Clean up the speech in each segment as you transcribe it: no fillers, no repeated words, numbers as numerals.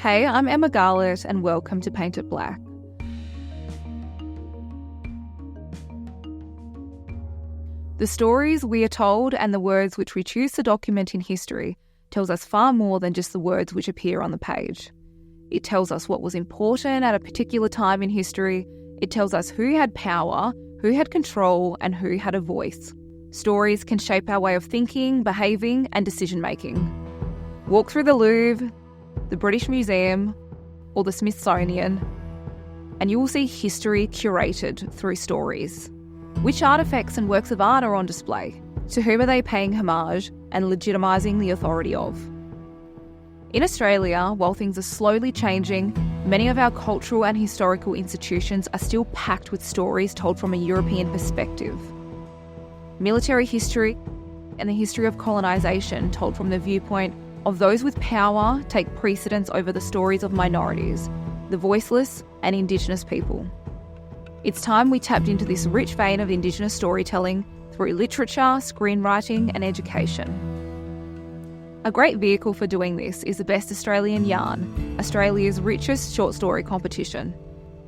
Hey, I'm Emma Garlett and welcome to Painted Blak. The stories we are told and the words which we choose to document in history tells us far more than just the words which appear on the page. It tells us what was important at a particular time in history. It tells us who had power, who had control, and who had a voice. Stories can shape our way of thinking, behaving, and decision-making. Walk through the Louvre, the British Museum, or the Smithsonian, and you will see history curated through stories. Which artefacts and works of art are on display? To whom are they paying homage and legitimising the authority of? In Australia, while things are slowly changing, many of our cultural and historical institutions are still packed with stories told from a European perspective. Military history and the history of colonisation told from the viewpoint of those with power take precedence over the stories of minorities, the voiceless and Indigenous people. It's time we tapped into this rich vein of Indigenous storytelling through literature, screenwriting and education. A great vehicle for doing this is the Best Australian Yarn, Australia's richest short story competition.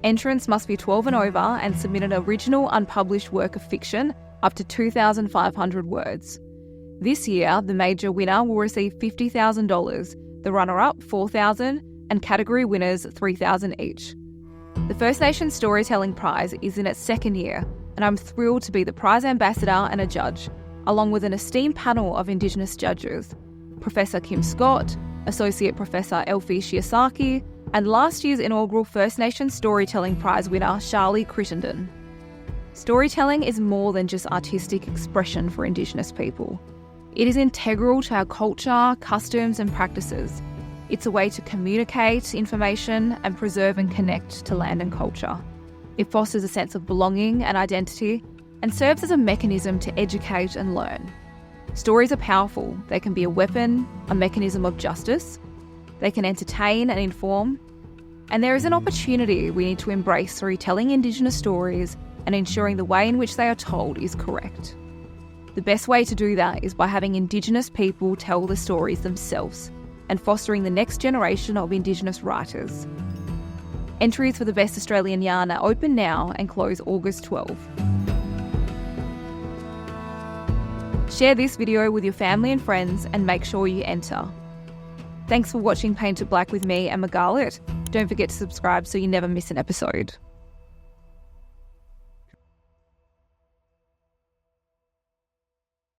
Entrants must be 12 and over and submit an original unpublished work of fiction up to 2,500 words. This year, the major winner will receive $50,000, the runner-up $4,000, and category winners $3,000 each. The First Nations Storytelling Prize is in its second year, and I'm thrilled to be the prize ambassador and a judge, along with an esteemed panel of Indigenous judges, Professor Kim Scott, Associate Professor Elfie Shiosaki, and last year's inaugural First Nations Storytelling Prize winner Sharleigh Crittenden. Storytelling is more than just artistic expression for Indigenous people. It is integral to our culture, customs and practices. It's a way to communicate information and preserve and connect to land and culture. It fosters a sense of belonging and identity and serves as a mechanism to educate and learn. Stories are powerful. They can be a weapon, a mechanism of justice. They can entertain and inform. And there is an opportunity we need to embrace through telling Indigenous stories and ensuring the way in which they are told is correct. The best way to do that is by having Indigenous people tell the stories themselves and fostering the next generation of Indigenous writers. Entries for the Best Australian Yarn are open now and close August 12. Share this video with your family and friends and make sure you enter. Thanks for watching Painted Blak with me, Emma Garlett. Don't forget to subscribe so you never miss an episode.